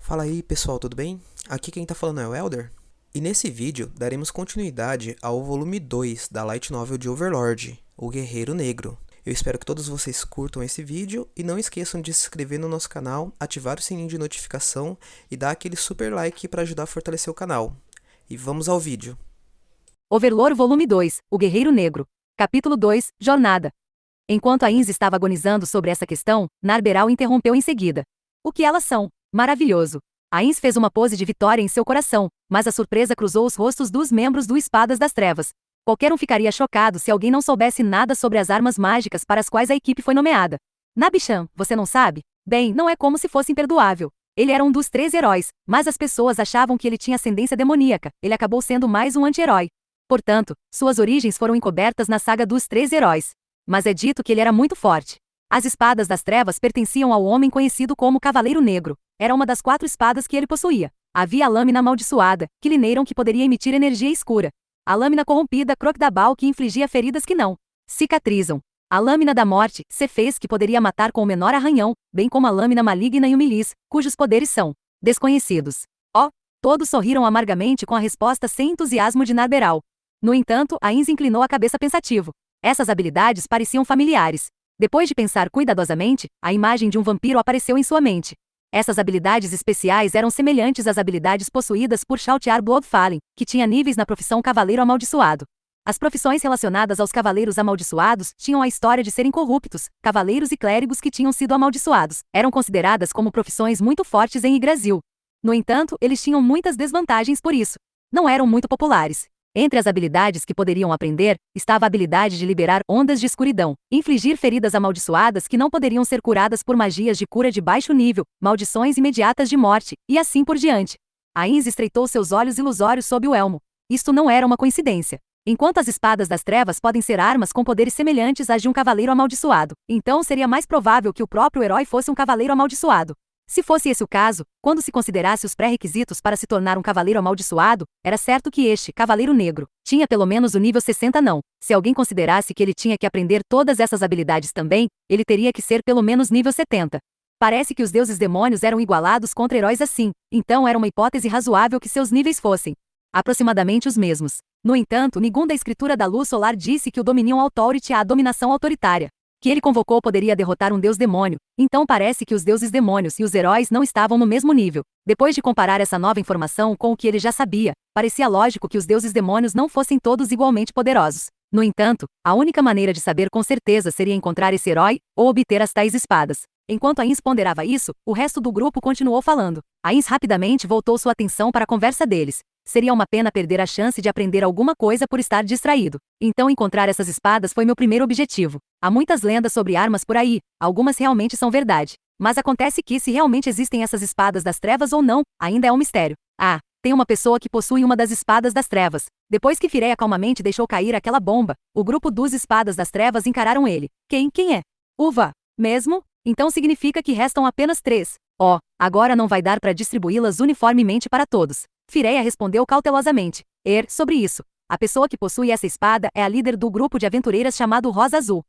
Fala aí pessoal, tudo bem? Aqui quem tá falando é o Elder. E nesse vídeo daremos continuidade ao volume 2 da Light Novel de Overlord, O Guerreiro Negro. Eu espero que todos vocês curtam esse vídeo e não esqueçam de se inscrever no nosso canal, ativar o sininho de notificação e dar aquele super like para ajudar a fortalecer o canal. E vamos ao vídeo. Overlord Volume 2, O Guerreiro Negro. Capítulo 2, Jornada. Enquanto Ainz estava agonizando sobre essa questão, Narberal interrompeu em seguida. O que elas são? Maravilhoso. Ainz fez uma pose de vitória em seu coração, mas a surpresa cruzou os rostos dos membros do Espadas das Trevas. Qualquer um ficaria chocado se alguém não soubesse nada sobre as armas mágicas para as quais a equipe foi nomeada. Nabishan, você não sabe? Bem, não é como se fosse imperdoável. Ele era um dos 13 heróis, mas as pessoas achavam que ele tinha ascendência demoníaca. Ele acabou sendo mais um anti-herói. Portanto, suas origens foram encobertas na saga dos 13 heróis. Mas é dito que ele era muito forte. As espadas das trevas pertenciam ao homem conhecido como Cavaleiro Negro. Era uma das 4 espadas que ele possuía. Havia a lâmina amaldiçoada, Quilineiron, que poderia emitir energia escura. A lâmina corrompida, Crocodabal, que infligia feridas que não cicatrizam. A lâmina da morte, Cefez, que poderia matar com o menor arranhão, bem como a lâmina maligna e Humilis, cujos poderes são desconhecidos. Todos sorriram amargamente com a resposta sem entusiasmo de Narberal. No entanto, Ainz inclinou a cabeça pensativo. Essas habilidades pareciam familiares. Depois de pensar cuidadosamente, a imagem de um vampiro apareceu em sua mente. Essas habilidades especiais eram semelhantes às habilidades possuídas por Shaltiar Bloodfallen, que tinha níveis na profissão Cavaleiro Amaldiçoado. As profissões relacionadas aos Cavaleiros Amaldiçoados tinham a história de serem corruptos. Cavaleiros e clérigos que tinham sido amaldiçoados eram consideradas como profissões muito fortes em Yggdrasil. No entanto, eles tinham muitas desvantagens por isso. Não eram muito populares. Entre as habilidades que poderiam aprender, estava a habilidade de liberar ondas de escuridão, infligir feridas amaldiçoadas que não poderiam ser curadas por magias de cura de baixo nível, maldições imediatas de morte, e assim por diante. Ainz estreitou seus olhos ilusórios sob o elmo. Isto não era uma coincidência. Enquanto as espadas das trevas podem ser armas com poderes semelhantes às de um cavaleiro amaldiçoado, então seria mais provável que o próprio herói fosse um cavaleiro amaldiçoado. Se fosse esse o caso, quando se considerasse os pré-requisitos para se tornar um cavaleiro amaldiçoado, era certo que este, Cavaleiro Negro, tinha pelo menos o nível 60 não. Se alguém considerasse que ele tinha que aprender todas essas habilidades também, ele teria que ser pelo menos nível 70. Parece que os deuses demônios eram igualados contra heróis assim, então era uma hipótese razoável que seus níveis fossem aproximadamente os mesmos. No entanto, Nigun da Escritura da Luz Solar disse que o Dominion Authority é a dominação autoritária que ele convocou poderia derrotar um deus demônio, então parece que os deuses demônios e os heróis não estavam no mesmo nível. Depois de comparar essa nova informação com o que ele já sabia, parecia lógico que os deuses demônios não fossem todos igualmente poderosos. No entanto, a única maneira de saber com certeza seria encontrar esse herói, ou obter as tais espadas. Enquanto Ainz ponderava isso, o resto do grupo continuou falando. Ainz rapidamente voltou sua atenção para a conversa deles. Seria uma pena perder a chance de aprender alguma coisa por estar distraído. Então encontrar essas espadas foi meu primeiro objetivo. Há muitas lendas sobre armas por aí, algumas realmente são verdade. Mas acontece que se realmente existem essas espadas das trevas ou não, ainda é um mistério. Tem uma pessoa que possui uma das espadas das trevas. Depois que Fireia calmamente deixou cair aquela bomba, o grupo dos espadas das trevas encararam ele. Quem é? Uva. Mesmo? Então significa que restam apenas 3. Agora não vai dar para distribuí-las uniformemente para todos. Fireia respondeu cautelosamente. Sobre isso. A pessoa que possui essa espada é a líder do grupo de aventureiras chamado Rosa Azul.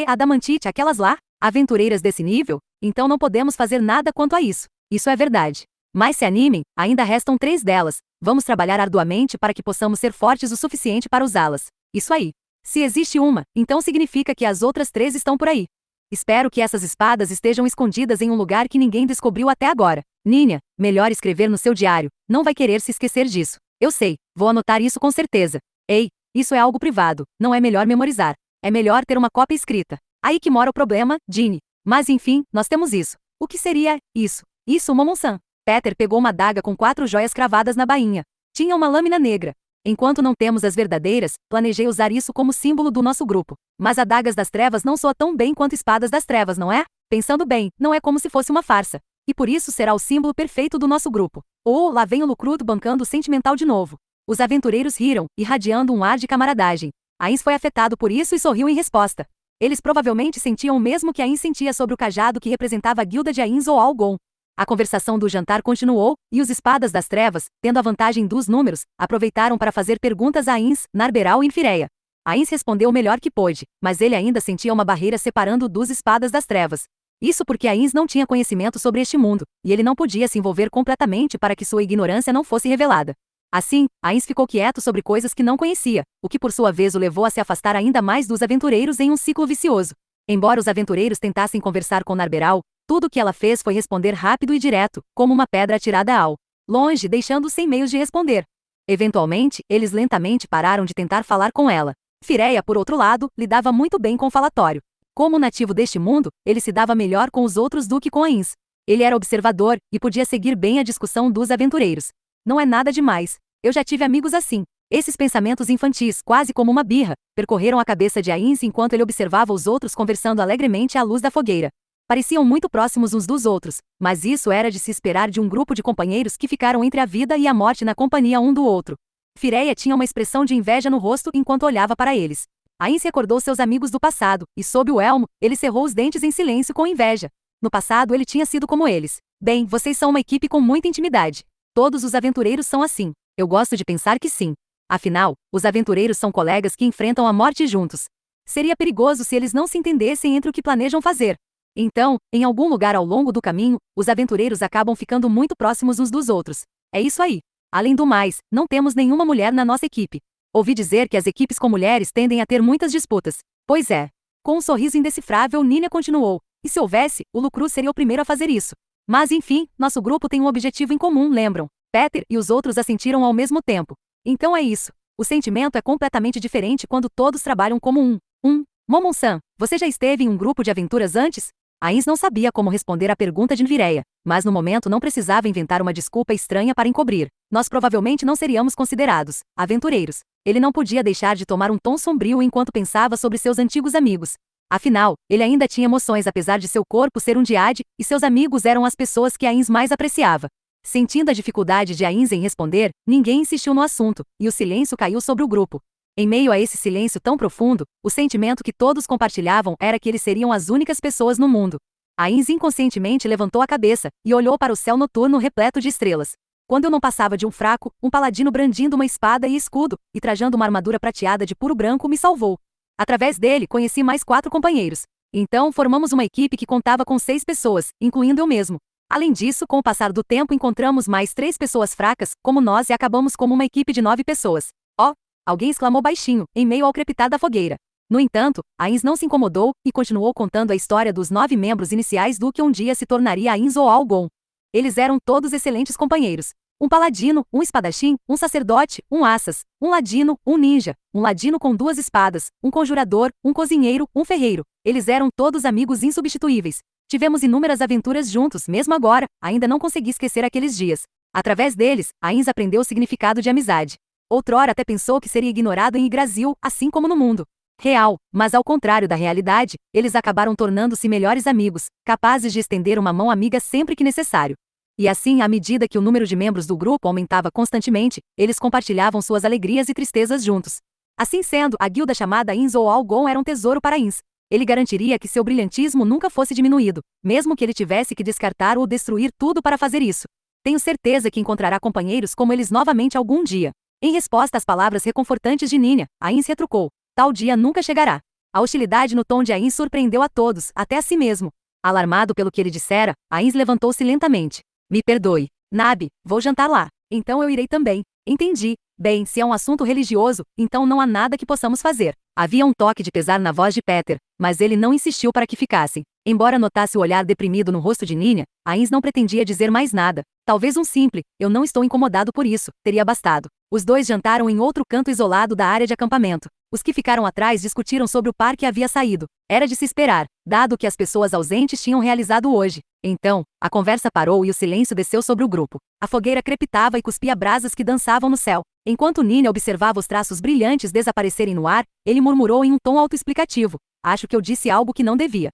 Adamantite, aquelas lá? Aventureiras desse nível? Então não podemos fazer nada quanto a isso. Isso é verdade. Mas se animem, ainda restam 3 delas. Vamos trabalhar arduamente para que possamos ser fortes o suficiente para usá-las. Isso aí. Se existe uma, então significa que as outras 3 estão por aí. Espero que essas espadas estejam escondidas em um lugar que ninguém descobriu até agora. Ninha, melhor escrever no seu diário. Não vai querer se esquecer disso. Eu sei, vou anotar isso com certeza. Ei, isso é algo privado, não é melhor memorizar. É melhor ter uma cópia escrita. Aí que mora o problema, Ginny. Mas enfim, nós temos isso. O que seria isso? Isso, Momon-san. Peter pegou uma adaga com 4 joias cravadas na bainha. Tinha uma lâmina negra. Enquanto não temos as verdadeiras, planejei usar isso como símbolo do nosso grupo. Mas adagas das trevas não soa tão bem quanto espadas das trevas, não é? Pensando bem, não é como se fosse uma farsa. E por isso será o símbolo perfeito do nosso grupo. Lá vem o Lucruto bancando o sentimental de novo. Os aventureiros riram, irradiando um ar de camaradagem. Ainz foi afetado por isso e sorriu em resposta. Eles provavelmente sentiam o mesmo que Ainz sentia sobre o cajado que representava a guilda de Ainz ou Algon. A conversação do jantar continuou, e os espadas das trevas, tendo a vantagem dos números, aproveitaram para fazer perguntas a Ainz, Narberal e Fireia. Ainz respondeu o melhor que pôde, mas ele ainda sentia uma barreira separando-o dos espadas das trevas. Isso porque Ains não tinha conhecimento sobre este mundo, e ele não podia se envolver completamente para que sua ignorância não fosse revelada. Assim, Ains ficou quieto sobre coisas que não conhecia, o que por sua vez o levou a se afastar ainda mais dos aventureiros em um ciclo vicioso. Embora os aventureiros tentassem conversar com Narberal, tudo o que ela fez foi responder rápido e direto, como uma pedra atirada ao longe, deixando-o sem meios de responder. Eventualmente, eles lentamente pararam de tentar falar com ela. Fireia, por outro lado, lidava muito bem com o falatório. Como nativo deste mundo, ele se dava melhor com os outros do que com Ains. Ele era observador e podia seguir bem a discussão dos aventureiros. Não é nada demais. Eu já tive amigos assim. Esses pensamentos infantis, quase como uma birra, percorreram a cabeça de Ains enquanto ele observava os outros conversando alegremente à luz da fogueira. Pareciam muito próximos uns dos outros, mas isso era de se esperar de um grupo de companheiros que ficaram entre a vida e a morte na companhia um do outro. Fireia tinha uma expressão de inveja no rosto enquanto olhava para eles. Ains recordou seus amigos do passado, e sob o elmo, ele cerrou os dentes em silêncio com inveja. No passado ele tinha sido como eles. Bem, vocês são uma equipe com muita intimidade. Todos os aventureiros são assim. Eu gosto de pensar que sim. Afinal, os aventureiros são colegas que enfrentam a morte juntos. Seria perigoso se eles não se entendessem entre o que planejam fazer. Então, em algum lugar ao longo do caminho, os aventureiros acabam ficando muito próximos uns dos outros. É isso aí. Além do mais, não temos nenhuma mulher na nossa equipe. Ouvi dizer que as equipes com mulheres tendem a ter muitas disputas. Pois é. Com um sorriso indecifrável, Nina continuou. E se houvesse, o Lucru seria o primeiro a fazer isso. Mas enfim, nosso grupo tem um objetivo em comum, lembram? Peter e os outros assentiram ao mesmo tempo. Então é isso. O sentimento é completamente diferente quando todos trabalham como um. Momon-san, você já esteve em um grupo de aventuras antes? Ains não sabia como responder à pergunta de Nvireia, mas no momento não precisava inventar uma desculpa estranha para encobrir. Nós provavelmente não seríamos considerados aventureiros. Ele não podia deixar de tomar um tom sombrio enquanto pensava sobre seus antigos amigos. Afinal, ele ainda tinha emoções apesar de seu corpo ser um Diade, e seus amigos eram as pessoas que Ains mais apreciava. Sentindo a dificuldade de Ains em responder, ninguém insistiu no assunto, e o silêncio caiu sobre o grupo. Em meio a esse silêncio tão profundo, o sentimento que todos compartilhavam era que eles seriam as únicas pessoas no mundo. Ains inconscientemente levantou a cabeça e olhou para o céu noturno repleto de estrelas. Quando eu não passava de um fraco, um paladino brandindo uma espada e escudo, e trajando uma armadura prateada de puro branco me salvou. Através dele, conheci mais 4 companheiros. Então, formamos uma equipe que contava com 6 pessoas, incluindo eu mesmo. Além disso, com o passar do tempo encontramos mais 3 pessoas fracas, como nós, e acabamos como uma equipe de 9 pessoas. Oh! Alguém exclamou baixinho, em meio ao crepitar da fogueira. No entanto, Ains não se incomodou, e continuou contando a história dos 9 membros iniciais do que um dia se tornaria Ains ou Algon. Eles eram todos excelentes companheiros. Um paladino, um espadachim, um sacerdote, um assas, um ladino, um ninja, um ladino com 2 espadas, um conjurador, um cozinheiro, um ferreiro. Eles eram todos amigos insubstituíveis. Tivemos inúmeras aventuras juntos, mesmo agora, ainda não consegui esquecer aqueles dias. Através deles, Ains aprendeu o significado de amizade. Outrora até pensou que seria ignorado em Yggdrasil, assim como no mundo real, mas ao contrário da realidade, eles acabaram tornando-se melhores amigos, capazes de estender uma mão amiga sempre que necessário. E assim, à medida que o número de membros do grupo aumentava constantemente, eles compartilhavam suas alegrias e tristezas juntos. Assim sendo, a guilda chamada Ains ou Algon era um tesouro para Ains. Ele garantiria que seu brilhantismo nunca fosse diminuído, mesmo que ele tivesse que descartar ou destruir tudo para fazer isso. Tenho certeza que encontrará companheiros como eles novamente algum dia. Em resposta às palavras reconfortantes de Nina, Ains retrucou: tal dia nunca chegará. A hostilidade no tom de Ains surpreendeu a todos, até a si mesmo. Alarmado pelo que ele dissera, Ains levantou-se lentamente. Me perdoe, Nabi, vou jantar lá. Então eu irei também. Entendi. Bem, se é um assunto religioso, então não há nada que possamos fazer. Havia um toque de pesar na voz de Peter, mas ele não insistiu para que ficassem. Embora notasse o olhar deprimido no rosto de Nina, Ains não pretendia dizer mais nada. Talvez um simples, eu não estou incomodado por isso, teria bastado. Os dois jantaram em outro canto isolado da área de acampamento. Os que ficaram atrás discutiram sobre o par que havia saído. Era de se esperar, dado o que as pessoas ausentes tinham realizado hoje. Então, a conversa parou e o silêncio desceu sobre o grupo. A fogueira crepitava e cuspia brasas que dançavam no céu. Enquanto Nina observava os traços brilhantes desaparecerem no ar, ele murmurou em um tom autoexplicativo. Acho que eu disse algo que não devia.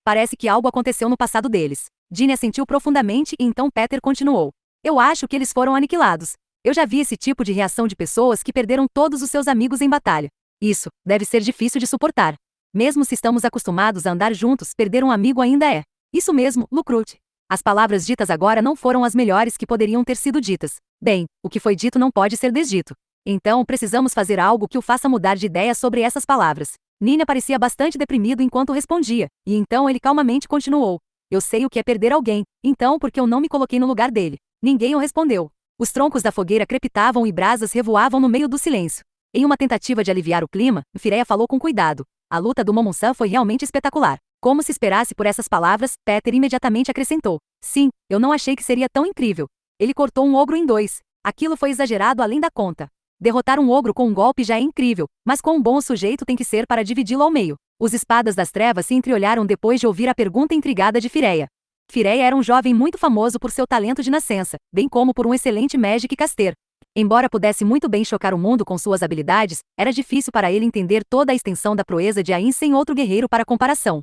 Parece que algo aconteceu no passado deles. Ginny assentiu profundamente e então Peter continuou. Eu acho que eles foram aniquilados. Eu já vi esse tipo de reação de pessoas que perderam todos os seus amigos em batalha. Isso deve ser difícil de suportar. Mesmo se estamos acostumados a andar juntos, perder um amigo ainda é. Isso mesmo, Lucrute. As palavras ditas agora não foram as melhores que poderiam ter sido ditas. Bem, o que foi dito não pode ser desdito. Então precisamos fazer algo que o faça mudar de ideia sobre essas palavras. Nina parecia bastante deprimido enquanto respondia, e então ele calmamente continuou. Eu sei o que é perder alguém, então por que eu não me coloquei no lugar dele? Ninguém o respondeu. Os troncos da fogueira crepitavam e brasas revoavam no meio do silêncio. Em uma tentativa de aliviar o clima, Fireia falou com cuidado. A luta do Momon-san foi realmente espetacular. Como se esperasse por essas palavras, Peter imediatamente acrescentou. Sim, eu não achei que seria tão incrível. Ele cortou um ogro em dois. Aquilo foi exagerado além da conta. Derrotar um ogro com um golpe já é incrível, mas quão bom o sujeito tem que ser para dividi-lo ao meio. Os espadas das trevas se entreolharam depois de ouvir a pergunta intrigada de Fireia. Fireia era um jovem muito famoso por seu talento de nascença, bem como por um excelente Magic Caster. Embora pudesse muito bem chocar o mundo com suas habilidades, era difícil para ele entender toda a extensão da proeza de Ain sem outro guerreiro para comparação.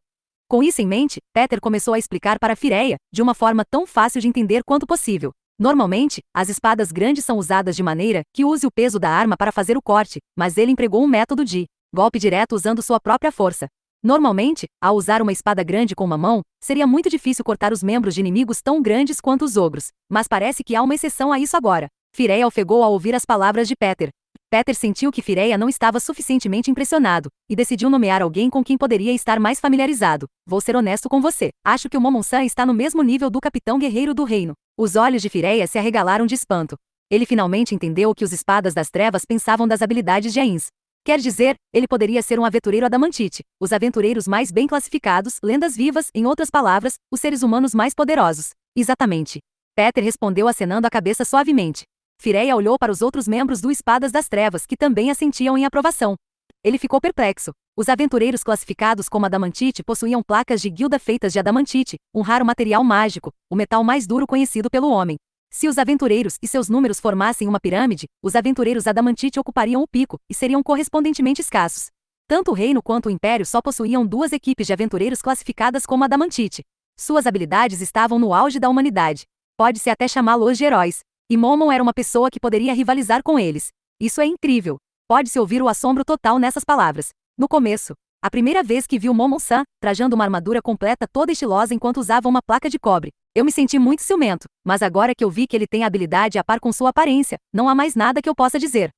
Com isso em mente, Peter começou a explicar para Fireia, de uma forma tão fácil de entender quanto possível. Normalmente, as espadas grandes são usadas de maneira que use o peso da arma para fazer o corte, mas ele empregou um método de golpe direto usando sua própria força. Normalmente, ao usar uma espada grande com uma mão, seria muito difícil cortar os membros de inimigos tão grandes quanto os ogros, mas parece que há uma exceção a isso agora. Fireia ofegou ao ouvir as palavras de Peter. Peter sentiu que Fireia não estava suficientemente impressionado, e decidiu nomear alguém com quem poderia estar mais familiarizado. Vou ser honesto com você. Acho que o Momon-san está no mesmo nível do capitão guerreiro do reino. Os olhos de Fireia se arregalaram de espanto. Ele finalmente entendeu o que os espadas das trevas pensavam das habilidades de Ains. Quer dizer, ele poderia ser um aventureiro adamantite, os aventureiros mais bem classificados, lendas vivas, em outras palavras, os seres humanos mais poderosos. Exatamente. Peter respondeu acenando a cabeça suavemente. Fireia olhou para os outros membros do Espadas das Trevas que também assentiam em aprovação. Ele ficou perplexo. Os aventureiros classificados como adamantite possuíam placas de guilda feitas de adamantite, um raro material mágico, o metal mais duro conhecido pelo homem. Se os aventureiros e seus números formassem uma pirâmide, os aventureiros adamantite ocupariam o pico e seriam correspondentemente escassos. Tanto o reino quanto o império só possuíam duas equipes de aventureiros classificadas como adamantite. Suas habilidades estavam no auge da humanidade. Pode-se até chamá-los de heróis. E Momon era uma pessoa que poderia rivalizar com eles. Isso é incrível. Pode-se ouvir o assombro total nessas palavras. No começo, a primeira vez que vi o Momon-san, trajando uma armadura completa toda estilosa enquanto usava uma placa de cobre, eu me senti muito ciumento, mas agora que eu vi que ele tem a habilidade a par com sua aparência, não há mais nada que eu possa dizer.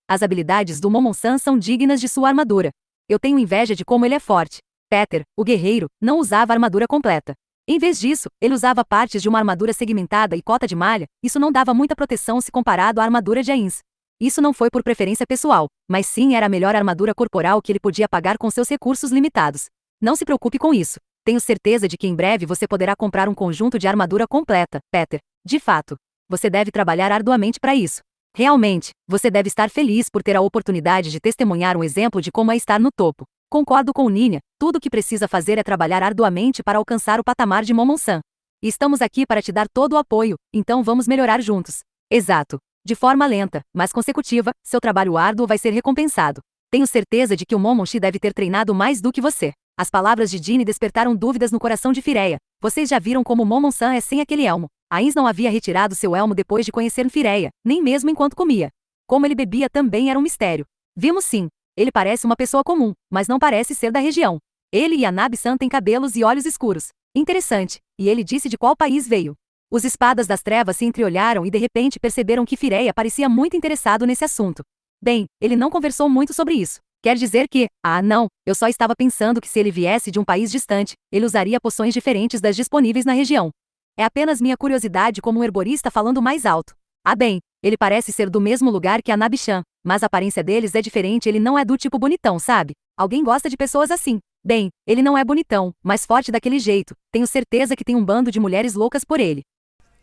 As habilidades do Momon-san são dignas de sua armadura. Eu tenho inveja de como ele é forte. Peter, o guerreiro, não usava armadura completa. Em vez disso, ele usava partes de uma armadura segmentada e cota de malha, isso não dava muita proteção se comparado à armadura de Ains. Isso não foi por preferência pessoal, mas sim era a melhor armadura corporal que ele podia pagar com seus recursos limitados. Não se preocupe com isso. Tenho certeza de que em breve você poderá comprar um conjunto de armadura completa, Peter. De fato, você deve trabalhar arduamente para isso. Realmente, você deve estar feliz por ter a oportunidade de testemunhar um exemplo de como é estar no topo. Concordo com o Ninha, tudo o que precisa fazer é trabalhar arduamente para alcançar o patamar de Momon-san. E estamos aqui para te dar todo o apoio, então vamos melhorar juntos. Exato. De forma lenta, mas consecutiva, seu trabalho árduo vai ser recompensado. Tenho certeza de que o Momonshi deve ter treinado mais do que você. As palavras de Ginny despertaram dúvidas no coração de Fireia. Vocês já viram como Momon-san é sem aquele elmo. Ains não havia retirado seu elmo depois de conhecer Fireia, nem mesmo enquanto comia. Como ele bebia também era um mistério. Vimos sim. Ele parece uma pessoa comum, mas não parece ser da região. Ele e Anabi-san têm cabelos e olhos escuros. Interessante. E ele disse de qual país veio. Os espadas das trevas se entreolharam e de repente perceberam que Fireia parecia muito interessado nesse assunto. Bem, ele não conversou muito sobre isso. Quer dizer que, não, eu só estava pensando que se ele viesse de um país distante, ele usaria poções diferentes das disponíveis na região. É apenas minha curiosidade como um herborista falando mais alto. Bem, ele parece ser do mesmo lugar que Anabi-chan, mas a aparência deles é diferente, ele não é do tipo bonitão, sabe? Alguém gosta de pessoas assim. Bem, ele não é bonitão, mas forte daquele jeito. Tenho certeza que tem um bando de mulheres loucas por ele.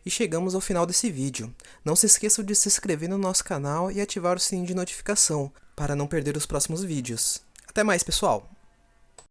E chegamos ao final desse vídeo. Não se esqueçam de se inscrever no nosso canal e ativar o sininho de notificação, para não perder os próximos vídeos. Até mais, pessoal!